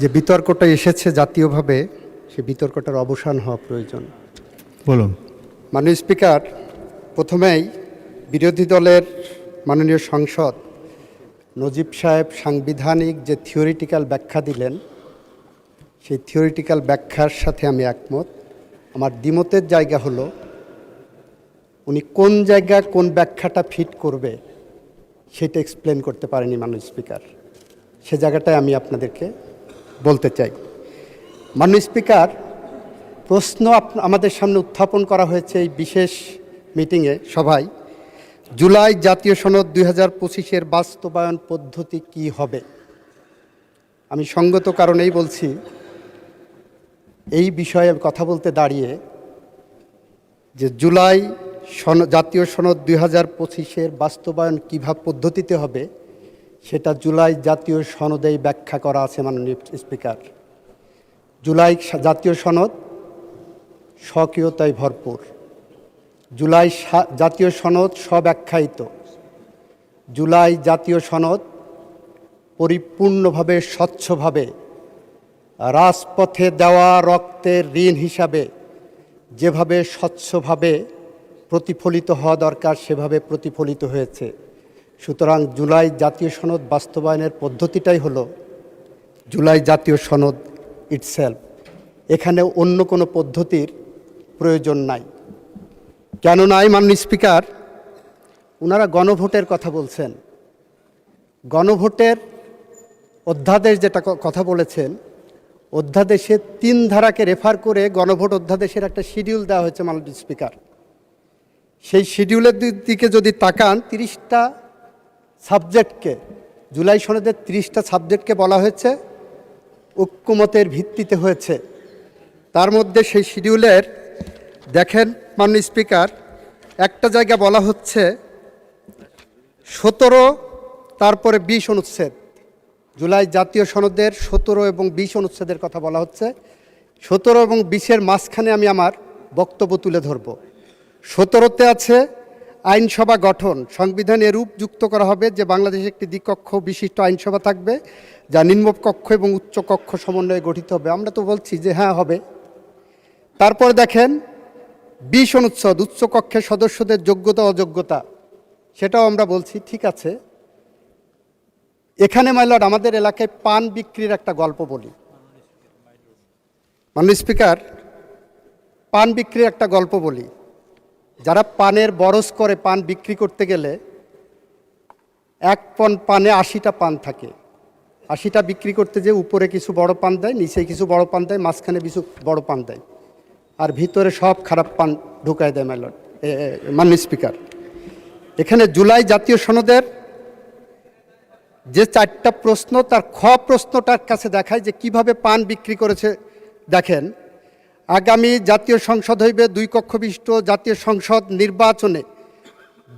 যে বিতর্কটা এসেছে জাতীয়ভাবে, সে বিতর্কটার অবসান হওয়া প্রয়োজন। বলুন। মাননীয় স্পিকার, প্রথমেই বিরোধী দলের মাননীয় সাংসদ নজিব সাহেব সাংবিধানিক যে থিওরিটিক্যাল ব্যাখ্যা দিলেন, সেই থিওরিটিক্যাল ব্যাখ্যার সাথে আমি একমত। আমার দ্বিমতের জায়গা হলো উনি কোন জায়গায় কোন ব্যাখ্যাটা ফিট করবে সেটা এক্সপ্লেন করতে পারেনি মাননীয় স্পিকার। সে জায়গাটায় আমি আপনাদেরকে বলতে চাই। মাননীয় স্পিকার, প্রশ্ন আমাদের সামনে উত্থাপন করা হয়েছে এই বিশেষ মিটিংয়ে সভায়, জুলাই জাতীয় সনদ 2025-এর বাস্তবায়ন পদ্ধতি কি হবে। আমি সঙ্গত কারণেই বলছি, এই বিষয়ে কথা বলতে দাঁড়িয়ে যে জুলাই জাতীয় সনদ 2025-এর বাস্তবায়ন কীভাবে পদ্ধতিতে হবে সেটা জুলাই জাতীয় সনদেই ব্যাখ্যা করা আছে মাননীয় স্পিকার। জুলাই জাতীয় সনদ স্বকীয়তায় ভরপুর। জুলাই জাতীয় সনদ স্বব্যাখ্যায়িত। জুলাই জাতীয় সনদ পরিপূর্ণভাবে স্বচ্ছভাবে রাজপথে দেওয়া রক্তের ঋণ হিসাবে যেভাবে স্বচ্ছভাবে প্রতিফলিত হওয়া দরকার সেভাবে প্রতিফলিত হয়েছে। সুতরাং জুলাই জাতীয় সনদ বাস্তবায়নের পদ্ধতিটাই হলো জুলাই জাতীয় সনদ ইটসেলফ। এখানে অন্য কোনো পদ্ধতির প্রয়োজন নাই। কেন নাই মাননীয় স্পিকার? ওনারা গণভোটের কথা বলছেন। গণভোটের অধ্যাদেশ যেটা কথা বলেছেন, অধ্যাদেশে 3 ধারাকে রেফার করে গণভোট অধ্যাদেশের একটা শিডিউল দেওয়া হয়েছে মাননীয় স্পিকার। সেই শিডিউলের দিকে যদি তাকান, 30টা সাবজেক্টকে, জুলাই সনদের 30টা সাবজেক্টকে বলা হয়েছে ঐক্যমতের ভিত্তিতে হয়েছে। তার মধ্যে সেই শিডিউলের দেখেন মাননীয় স্পিকার, একটা জায়গা বলা হচ্ছে 17 তারপরে 20 অনুচ্ছেদ, জুলাই জাতীয় সনদের 17 এবং 20 অনুচ্ছেদের কথা বলা হচ্ছে। 17 এবং 20-এর মাঝখানে আমি আমার বক্তব্য তুলে ধরব। 17তে আছে আইনসভা গঠন। সংবিধানে এরূপ যুক্ত করা হবে যে বাংলাদেশে একটি দ্বিকক্ষ বিশিষ্ট আইনসভা থাকবে, যা নিম্নকক্ষ এবং উচ্চকক্ষ সমন্বয়ে গঠিত হবে। আমরা তো বলছি যে হ্যাঁ হবে। তারপরে দেখেন 20 অনুচ্ছেদ, উচ্চকক্ষের সদস্যদের যোগ্যতা অযোগ্যতা, সেটাও আমরা বলছি ঠিক আছে। এখানে মাইলর্ড আমাদের এলাকায় পান বিক্রির একটা গল্প বলি। মাননীয় স্পিকার, পান বিক্রির একটা গল্প বলি। যারা পানের বরজ করে পান বিক্রি করতে গেলে 1 পণ পানে 80টা পান থাকে। 80টা বিক্রি করতে যে উপরে কিছু বড় পান দেয়, নিচে কিছু বড় পান দেয়, মাঝখানে কিছু বড় পান দেয়, আর ভিতরে সব খারাপ পান ঢুকায় দেয় মাইলর্ড মাননীয় স্পিকার। এখানে জুলাই জাতীয় সনদের যে 4টা প্রশ্ন, তার খ প্রশ্নটার কাছে দেখায় যে কিভাবে পান বিক্রি করেছে। দেখেন, আগামী জাতীয় সংসদ হইবে 2 কক্ষ বিশিষ্ট জাতীয় সংসদ নির্বাচনে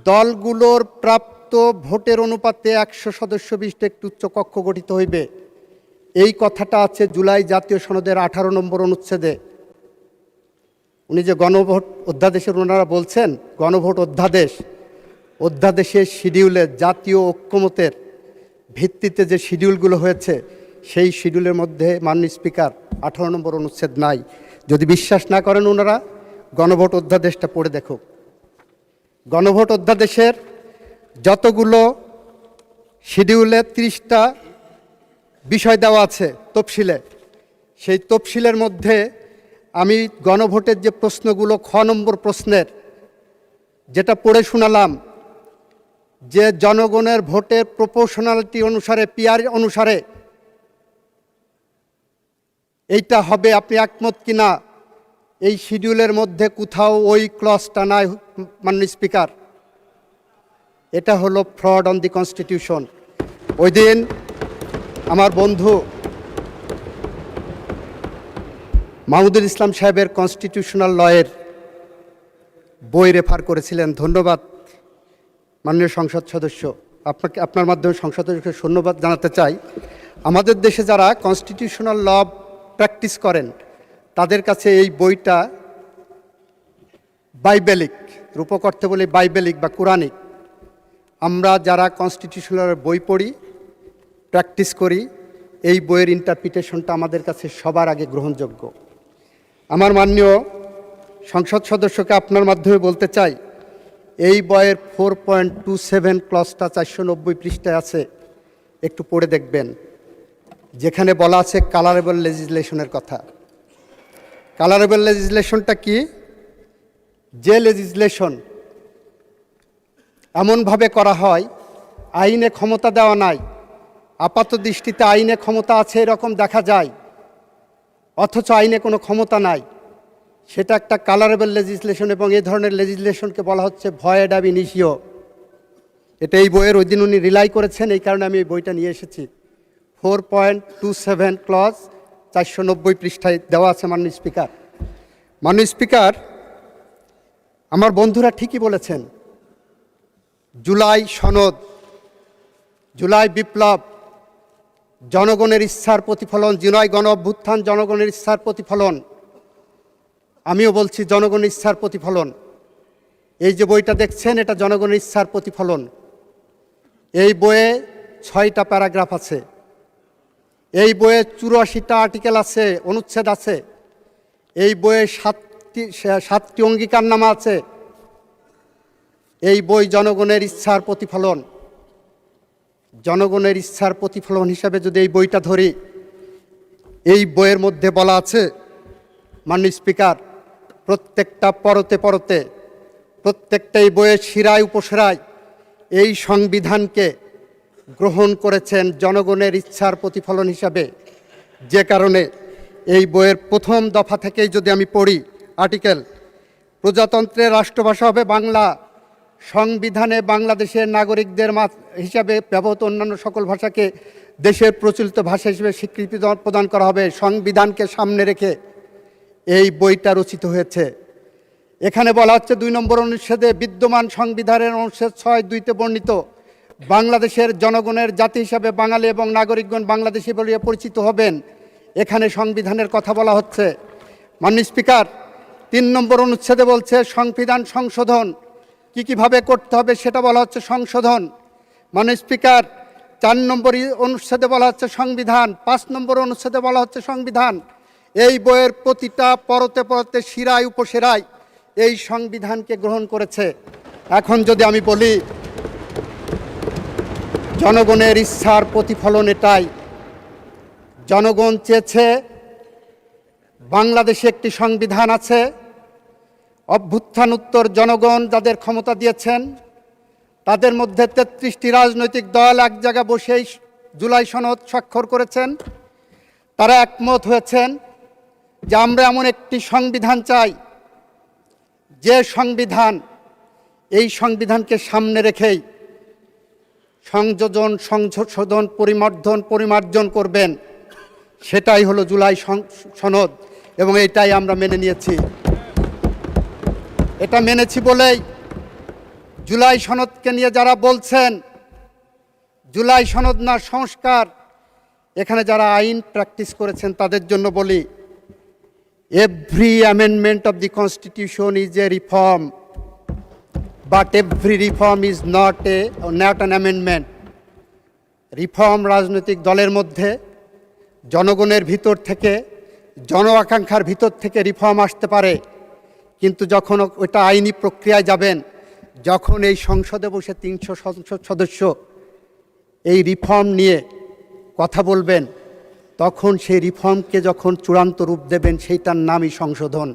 দলগুলোর প্রাপ্ত ভোটের অনুপাতে 100 সদস্য বিশিষ্ট একটি উচ্চ কক্ষ গঠিত হইবে। এই কথাটা আছে জুলাই জাতীয় সনদের 18 নম্বর অনুচ্ছেদে। উনি যে গণভোট অধ্যাদেশের ওনারা বলছেন, গণভোট অধ্যাদেশের শিডিউলে জাতীয় ঐক্যমতের ভিত্তিতে যে শিডিউলগুলো হয়েছে, সেই শিডিউলের মধ্যে মাননীয় স্পিকার 18 নম্বর অনুচ্ছেদ নাই। যদি বিশ্বাস না করেন ওনারা গণভোট অধ্যাদেশটা পড়ে দেখুক। গণভোট অধ্যাদেশের যতগুলো শিডিউলে 30টা বিষয় দেওয়া আছে তফসিলে, সেই তফসিলের মধ্যে আমি গণভোটের যে প্রশ্নগুলো, খ নম্বর প্রশ্নের যেটা পড়ে শোনালাম, যে জনগণের ভোটের প্রপোর্শনালিটি অনুসারে, পিআর অনুসারে এইটা হবে, আপনি একমত কিনা? এই শিডিউলের মধ্যে কোথাও ওই ক্লজটা নাই মাননীয় স্পিকার। এটা হলো ফ্রড অন দি কনস্টিটিউশন। ওই দিন আমার বন্ধু মাহমুদুল ইসলাম সাহেবের কনস্টিটিউশনাল লয়ের বই রেফার করেছিলেন। ধন্যবাদ মাননীয় সংসদ সদস্য, আপনাকে আপনার মাধ্যমে সংসদ সদস্যকে ধন্যবাদ জানাতে চাই। আমাদের দেশে যারা কনস্টিটিউশনাল ল প্র্যাকটিস করেন তাদের কাছে এই বইটা বাইবেলিক, রূপক অর্থে বলি বাইবেলিক বা কোরআনিক। আমরা যারা কনস্টিটিউশনাল বই পড়ি, প্র্যাকটিস করি, এই বইয়ের ইন্টারপ্রিটেশনটা আমাদের কাছে সবার আগে গ্রহণযোগ্য। আমার মাননীয় সংসদ সদস্যকে আপনার মাধ্যমে বলতে চাই, এই বইয়ের 4.27 ক্লজটা 490 পৃষ্ঠায় আছে, একটু পড়ে দেখবেন, যেখানে বলা আছে কালারেবল লেজিসলেশনের কথা। কালারেবল লেজিসলেশনটা কি? যে লেজিসলেশন এমনভাবে করা হয় আইনে ক্ষমতা দেওয়া নাই, আপাত দৃষ্টিতে আইনে ক্ষমতা আছে এরকম দেখা যায়, অথচ আইনে কোনো ক্ষমতা নাই, সেটা একটা কালারেবল লেজিসলেশন। এবং এই ধরনের লেজিসলেশনকে বলা হচ্ছে ভয়েড আব ইনিশিও। এটা এই বইয়ের ওই দিন উনি রিলাই করেছেন, এই কারণে আমি এই বইটা নিয়ে এসেছি। 4.27 ক্লজ 490 পৃষ্ঠায় দেওয়া আছে। মাননীয় স্পিকার, মাননীয় স্পিকার, আমার বন্ধুরা ঠিকই বলেছেন, জুলাই সনদ, জুলাই বিপ্লব জনগণের ইচ্ছার প্রতিফলন, জুলাই গণ অভ্যুত্থান জনগণের ইচ্ছার প্রতিফলন। আমিও বলছি জনগণের ইচ্ছার প্রতিফলন। এই যে বইটা দেখছেন, এটা জনগণের ইচ্ছার প্রতিফলন। এই বইয়ে 6টা প্যারাগ্রাফ আছে, এই বইয়ে 84টা আর্টিকেল আছে, অনুচ্ছেদ আছে, এই বইয়ে 7টি অঙ্গীকারনামা আছে। এই বই জনগণের ইচ্ছার প্রতিফলন। জনগণের ইচ্ছার প্রতিফলন হিসাবে যদি এই বইটা ধরি, এই বইয়ের মধ্যে বলা আছে, মাননীয় স্পিকার, প্রত্যেকটা পরতে পরতে, প্রত্যেকটা এই বইয়ের শিরায় উপশিরায় এই সংবিধানকে গ্রহণ করেছেন জনগণের ইচ্ছার প্রতিফলন হিসাবে। যে কারণে এই বইয়ের প্রথম দফা থেকেই যদি আমি পড়ি, আর্টিকেল, প্রজাতন্ত্রের রাষ্ট্রভাষা হবে বাংলা, সংবিধানে বাংলাদেশের নাগরিকদের হিসাবে ব্যবহৃত অন্যান্য সকল ভাষাকে দেশের প্রচলিত ভাষা হিসেবে স্বীকৃতি প্রদান করা হবে। সংবিধানকে সামনে রেখে এই বইটা রচিত হয়েছে। এখানে বলা হচ্ছে 2 নম্বর অনুচ্ছেদে, বিদ্যমান সংবিধানের অনুচ্ছেদ 6(2)তে বর্ণিত বাংলাদেশের জনগণের জাতি হিসাবে বাঙালি এবং নাগরিকগণ বাংলাদেশি বলে পরিচিত হবেন। এখানে সংবিধানের কথা বলা হচ্ছে। মাননীয় স্পিকার, 3 নম্বর অনুচ্ছেদে বলছে সংবিধান সংশোধন কীভাবে করতে হবে সেটা বলা হচ্ছে সংশোধন। মাননীয় স্পিকার, 4 নম্বর অনুচ্ছেদে বলা হচ্ছে সংবিধান, 5 নম্বর অনুচ্ছেদে বলা হচ্ছে সংবিধান। এই বইয়ের প্রতিটা পরতে পরতে, শিরায় উপশিরায় এই সংবিধানকে গ্রহণ করেছে। এখন যদি আমি বলি জনগণের ইচ্ছার প্রতিফলন এটাই, জনগণ চেয়েছে বাংলাদেশে একটি সংবিধান আছে, অভ্যুত্থান উত্তর জনগণ যাদের ক্ষমতা দিয়েছেন তাদের মধ্যে 33টি রাজনৈতিক দল এক জায়গায় বসেই জুলাই সনদ স্বাক্ষর করেছেন। তারা একমত হয়েছেন যে আমরা এমন একটি সংবিধান চাই, যে সংবিধান, এই সংবিধানকে সামনে রেখেই সংযোজন, সংশোধন, পরিমার্জন করবেন। সেটাই হলো জুলাই সনদ এবং এটাই আমরা মেনে নিয়েছি। এটা মেনেছি বলেই জুলাই সনদকে নিয়ে যারা বলছেন জুলাই সনদ না সংস্কার, এখানে যারা আইন প্র্যাকটিস করেছেন তাদের জন্য বলি, every amendment of the constitution is a reform, but every reform is not an amendment. Reform রাজনৈতিক দলের মধ্যে, জনগণের ভিতর থেকে, জন আকাঙ্ক্ষার ভিতর থেকে রিফর্ম আসতে পারে, কিন্তু যখন ওটা আইনি প্রক্রিয়ায় যাবেন, যখন এই সংসদে বসে 300 সংসদ সদস্য এই রিফর্ম নিয়ে কথা বলবেন, তখন সেই রিফর্মকে যখন চূড়ান্ত রূপ দেবেন, সেইটার নামই সংশোধন।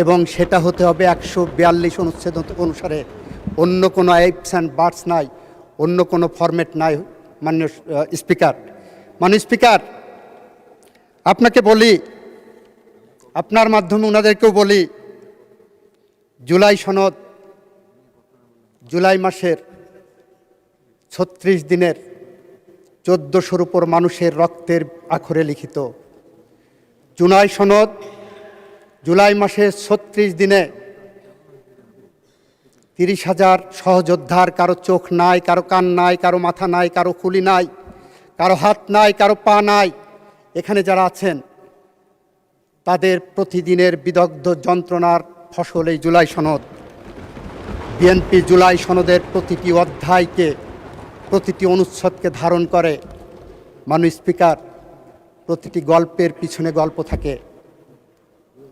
এবং সেটা হতে হবে 142 অনুচ্ছেদ অনুসারে। অন্য কোনো আইপস অ্যান্ড বার্ডস নাই, অন্য কোনো ফরম্যাট নাই। মাননীয় স্পিকার, মাননীয় স্পিকার, আপনাকে বলি, আপনার মাধ্যমে ওনাদেরকেও বলি, জুলাই সনদ জুলাই মাসের 36 দিনের 1400-র উপর মানুষের রক্তের আখরে লিখিত। জুলাই সনদ জুলাই মাসের 36 দিনে 30,000 সহযোদ্ধার কারো চোখ নাই, কারো কান নাই, কারো মাথা নাই, কারো খুলি নাই, কারো হাত নাই, কারো পা নাই, এখানে যারা আছেন তাদের প্রতিদিনের বিদগ্ধ যন্ত্রণার ফসল এই জুলাই সনদ। বিএনপি জুলাই সনদের প্রতিটি অধ্যায়কে, প্রতিটি অনুচ্ছেদকে ধারণ করে। মাননীয় স্পিকার, প্রতিটি গল্পের পিছনে গল্প থাকে।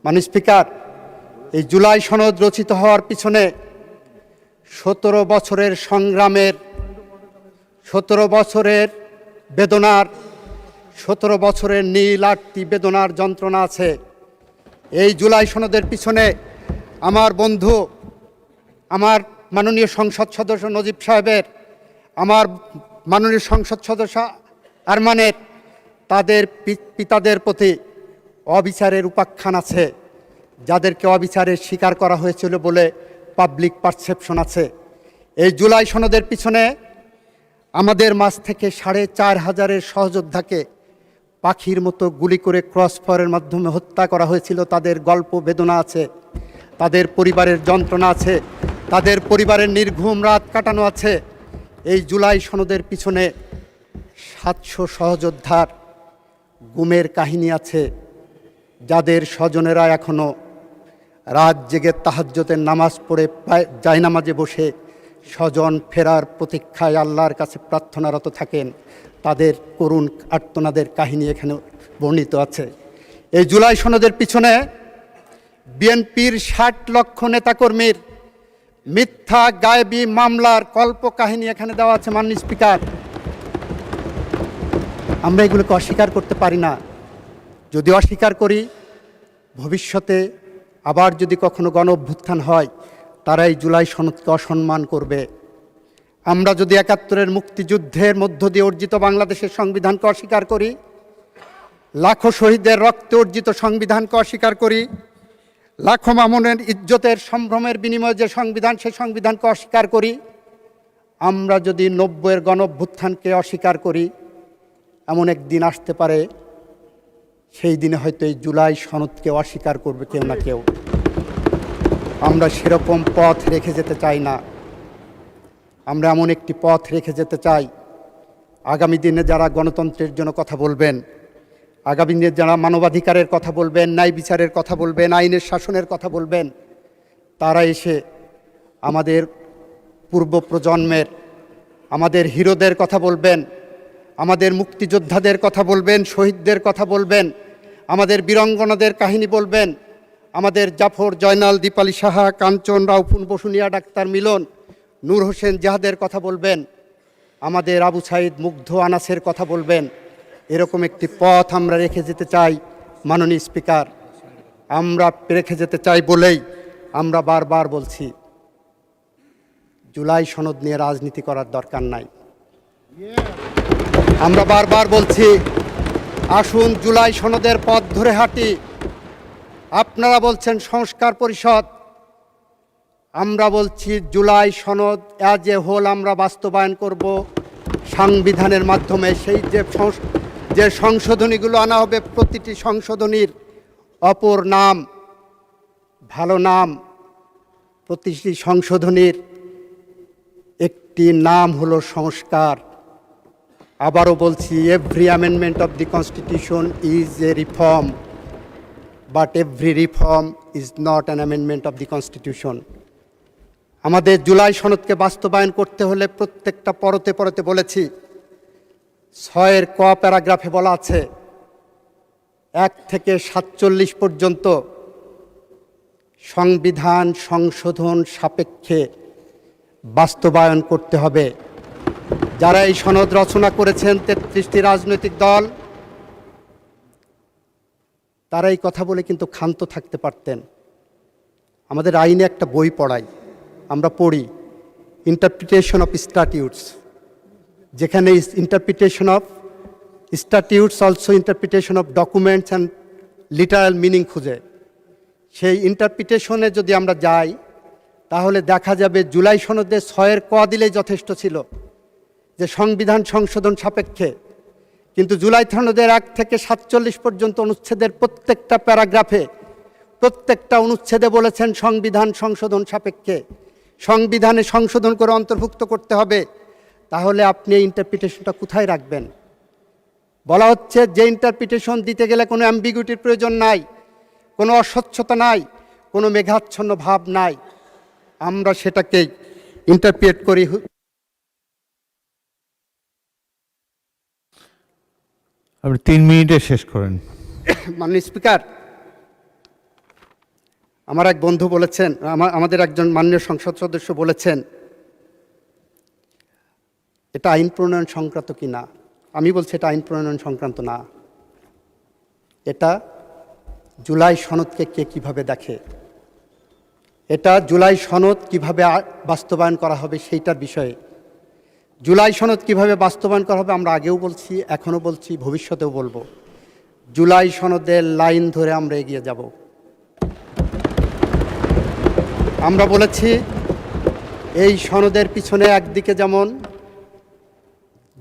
মাননীয় স্পিকার, এই জুলাই সনদ রচিত হওয়ার পিছনে 17 বছরের সংগ্রামের, 17 বছরের বেদনার, 17 বছরের নীল আরতি বেদনার যন্ত্রণা আছে। এই জুলাই সনদের পিছনে আমার বন্ধু, আমার মাননীয় সংসদ সদস্য নজিব সাহেবের, আমার মাননীয় সংসদ সদস্য আরমানের, তাদের পিতাদের প্রতি অবিচারের উপাখ্যান আছে, যাদেরকে অবিচারের শিকার করা হয়েছিল বলে পাবলিক পারসেপশন আছে। এই জুলাই সনদের পিছনে আমাদের মাঝ থেকে 4500 সহযোদ্ধাকে পাখির মতো গুলি করে ক্রসফায়ারের মাধ্যমে হত্যা করা হয়েছিল। তাদের গল্প বেদনা আছে, তাদের পরিবারের যন্ত্রণা আছে, তাদের পরিবারের নির্ঘুম রাত কাটানো আছে। এই জুলাই সনদের পিছনে 700 সহযোদ্ধার গুমের কাহিনী আছে, যাদের স্বজনেরা এখনও রাত জেগে তাহাজ্জুদের নামাজ পড়ে জায়নামাজে বসে স্বজন ফেরার প্রতীক্ষায় আল্লাহর কাছে প্রার্থনারত থাকেন। তাদের করুণ আর্তনাদের কাহিনী এখানে বর্ণিত আছে। এই জুলাই সনদের পিছনে বিএনপির 60 লক্ষ নেতাকর্মীর মিথ্যা গায়েবী মামলার কল্প কাহিনী এখানে দেওয়া আছে। মাননীয় স্পিকার, আমরা এগুলোকে অস্বীকার করতে পারি না। যদি অস্বীকার করি, ভবিষ্যতে আবার যদি কখনো গণ অভ্যুত্থান হয়, তারা এই জুলাই সনদকে অসম্মান করবে। আমরা যদি 71-এর মুক্তিযুদ্ধের মধ্য দিয়ে অর্জিত বাংলাদেশের সংবিধানকে অস্বীকার করি, লাখো শহীদদের রক্তে অর্জিত সংবিধানকে অস্বীকার করি, লাখো মামুনের ইজ্জতের সম্ভ্রমের বিনিময়ে যে সংবিধান, সেই সংবিধানকে অস্বীকার করি, আমরা যদি 90-এর গণ অভ্যুত্থানকে অস্বীকার করি, এমন একদিন আসতে পারে সেই দিনে হয়তো এই জুলাই সনদকে অস্বীকার করবে কেউ না কেউ। আমরা সেরকম পথ রেখে যেতে চাই না। আমরা এমন একটি পথ রেখে যেতে চাই, আগামী দিনে যারা গণতন্ত্রের জন্য কথা বলবেন, আগামী দিনে যারা মানবাধিকারের কথা বলবেন, ন্যায় বিচারের কথা বলবেন, আইনের শাসনের কথা বলবেন, তারা এসে আমাদের পূর্ব প্রজন্মের, আমাদের হিরোদের কথা বলবেন, আমাদের মুক্তিযোদ্ধাদের কথা বলবেন, শহীদদের কথা বলবেন, আমাদের বীরাঙ্গনাদের কাহিনী বলবেন, আমাদের জাফর, জয়নাল, দীপালি সাহা, কাঞ্চন, রাউফুন, বসুনিয়া, ডাক্তার মিলন, নূর হোসেন জাহাদের কথা বলবেন, আমাদের আবু সাইদ, মুগ্ধ, আনাসের কথা বলবেন। এরকম একটি পথ আমরা রেখে যেতে চাই। মাননীয় স্পিকার, আমরা রেখে যেতে চাই বলেই আমরা বারবার বলছি, জুলাই সনদ নিয়ে রাজনীতি করার দরকার নাই। আমরা বারবার বলছি, আসুন জুলাই সনদের পথ ধরে হাঁটি। আপনারা বলছেন সংস্কার পরিষদ, আমরা বলছি জুলাই সনদ অ্যাজ এ হোল আমরা বাস্তবায়ন করব সংবিধানের মাধ্যমে। সেই যে সংশোধনীগুলো আনা হবে, প্রতিটি সংশোধনীর অপর নাম, ভালো নাম, প্রতিটি সংশোধনীর একটি নাম হলো সংস্কার। আবারও বলছি, every amendment of the constitution is a reform, but every reform is not an amendment of the constitution. আমাদের জুলাই সনদকে বাস্তবায়ন করতে হলে প্রত্যেকটা পরতে পরতে বলেছি, 6-এর ক প্যারাগ্রাফে বলা আছে 1 থেকে 47 পর্যন্ত সংবিধান সংশোধন সাপেক্ষে বাস্তবায়ন করতে হবে। যারা এই সনদ রচনা করেছেন 33টি রাজনৈতিক দল, তারা এই কথা বলে কিন্তু ক্ষান্ত থাকতে পারতেন। আমাদের আইনে একটা বই পড়াই, আমরা পড়ি ইন্টারপ্রিটেশন অফ স্ট্যাটিউটস, যেখানে interpretation of statutes also interpretation of documents and literal meaning খুঁজে। সেই ইন্টারপ্রিটেশনে যদি আমরা যাই, তাহলে দেখা যাবে জুলাই সনদে 6-এর ক দিলেই যথেষ্ট ছিল যে সংবিধান সংশোধন সাপেক্ষে। কিন্তু জুলাই সনদের 1 থেকে 47 পর্যন্ত অনুচ্ছেদের প্রত্যেকটা প্যারাগ্রাফে, প্রত্যেকটা অনুচ্ছেদে বলেছেন সংবিধান সংশোধন সাপেক্ষে, সংবিধানে সংশোধন করে অন্তর্ভুক্ত করতে হবে। তাহলে আপনি এই ইন্টারপ্রিটেশনটা কোথায় রাখবেন? বলা হচ্ছে যে ইন্টারপ্রিটেশন দিতে গেলে কোনো অ্যাম্বিগুইটির প্রয়োজন নাই, কোনো অস্বচ্ছতা নাই, কোনো মেঘাচ্ছন্ন ভাব নাই। আমরা সেটাকেই ইন্টারপ্রিট করি। আপনি 3 মিনিটে শেষ করেন। মাননীয় স্পিকার, আমার এক বন্ধু বলেছেন, আমাদের একজন মাননীয় সংসদ সদস্য বলেছেন এটা আইন প্রণয়ন সংক্রান্ত কি না। আমি বলছি এটা আইন প্রণয়ন সংক্রান্ত না, এটা জুলাই সনদকে কে কিভাবে দেখে, এটা জুলাই সনদ কিভাবে বাস্তবায়ন করা হবে সেইটার বিষয়ে। জুলাই সনদ কিভাবে বাস্তবায়ন করা হবে আমরা আগেও বলছি, এখনও বলছি, ভবিষ্যতেও বলবো। জুলাই সনদের লাইন ধরে আমরা এগিয়ে যাব। আমরা বলেছি এই সনদের পিছনে একদিকে যেমন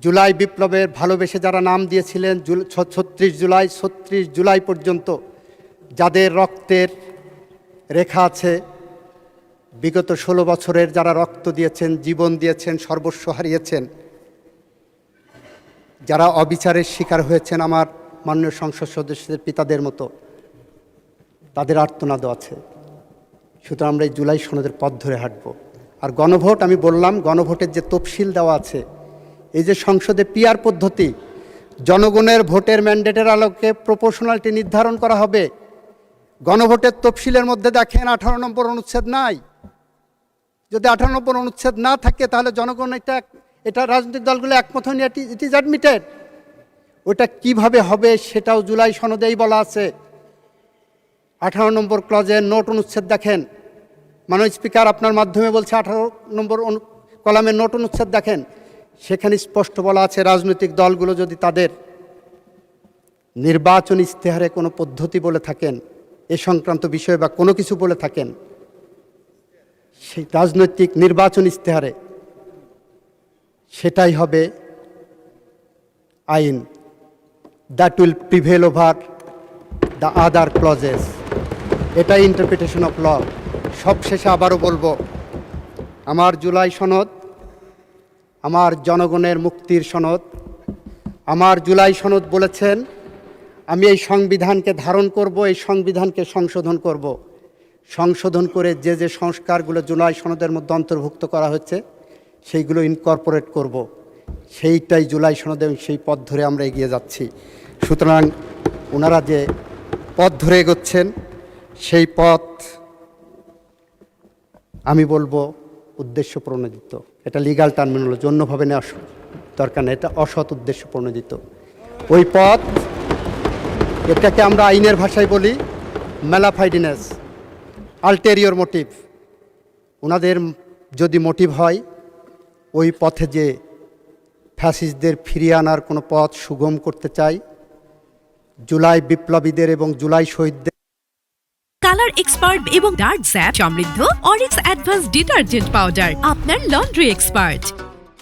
জুলাই বিপ্লবের ভালোবেসে যারা নাম দিয়েছিলেন 36 জুলাই পর্যন্ত যাদের রক্তের রেখা আছে, বিগত 16 বছরের যারা রক্ত দিয়েছেন, জীবন দিয়েছেন, সর্বস্ব হারিয়েছেন, যারা অবিচারের শিকার হয়েছেন আমার মাননীয় সংসদ সদস্যদের পিতাদের মতো, তাদের আর্তনাদ আছে। সুতরাং আমরা এই জুলাই সনদের পথ ধরে হাঁটব। আর গণভোট, আমি বললাম গণভোটের যে তফসিল দেওয়া আছে, এই যে সংসদে পিআর পদ্ধতি, জনগণের ভোটের ম্যান্ডেটের আলোকে প্রপোর্শনালিটি নির্ধারণ করা হবে। গণভোটের তফসিলের মধ্যে দেখেন 18 নম্বর অনুচ্ছেদ নাই। যদি 18 নম্বর অনুচ্ছেদ না থাকে তাহলে জনগণ এটা রাজনৈতিক দলগুলো একমত হয়নি, ইট ইজ অ্যাডমিটেড। ওটা কিভাবে হবে সেটাও জুলাই সনদেই বলা আছে। 18 নম্বর ক্লজের নোট অনুচ্ছেদ দেখেন, মাননীয় স্পিকার আপনার মাধ্যমে বলছে 18 নম্বর কলামের নোট অনুচ্ছেদ দেখেন, সেখানে স্পষ্ট বলা আছে রাজনৈতিক দলগুলো যদি তাদের নির্বাচন ইশতেহারে কোনো পদ্ধতি বলে থাকেন, এ সংক্রান্ত বিষয়ে বা কোনো কিছু বলে থাকেন, সেই রাজনৈতিক নির্বাচন ইশতেহারে সেটাই হবে আইন, that will prevail over the other clauses. এটাই ইন্টারপ্রিটেশন অফ ল। সবশেষে আবারও বলবো, আমার জুলাই সনদ আমার জনগণের মুক্তির সনদ। আমার জুলাই সনদ বলেছেন আমি এই সংবিধানকে ধারণ করব, এই সংবিধানকে সংশোধন করব। সংশোধন করে যে যে সংস্কারগুলো জুলাই সনদের মধ্যে অন্তর্ভুক্ত করা হচ্ছে সেইগুলো ইনকর্পোরেট করব। সেইটাই জুলাই সনদে, সেই পথ ধরে আমরা এগিয়ে যাচ্ছি। সুতরাং ওনারা যে পথ ধরে এগোচ্ছেন সেই পথ আমি বলবো উদ্দেশ্য প্রণোদিত। এটা লিগ্যাল টার্মিনোলজি, অন্যভাবে নেওয়া দরকার নেই, এটা অসৎ উদ্দেশ্য প্রণোদিত ওই পথ। এটাকে আমরা আইনের ভাষায় বলি ম্যালাফাইডিনেস, আলটেরিয়র মোটিভ। ওনাদের যদি মোটিভ হয় ওই পথে যে ফ্যাসিস্টদের ফিরিয়ে আনার কোনো পথ সুগম করতে চাই, জুলাই বিপ্লবীদের এবং জুলাই শহীদদের কালার এক্সপার্ট এবং ডার্ক স্যাপ সমৃদ্ধ অরিক্স অ্যাডভান্স ডিটারজেন্ট পাউডার আপনার লন্ড্রি এক্সপার্ট।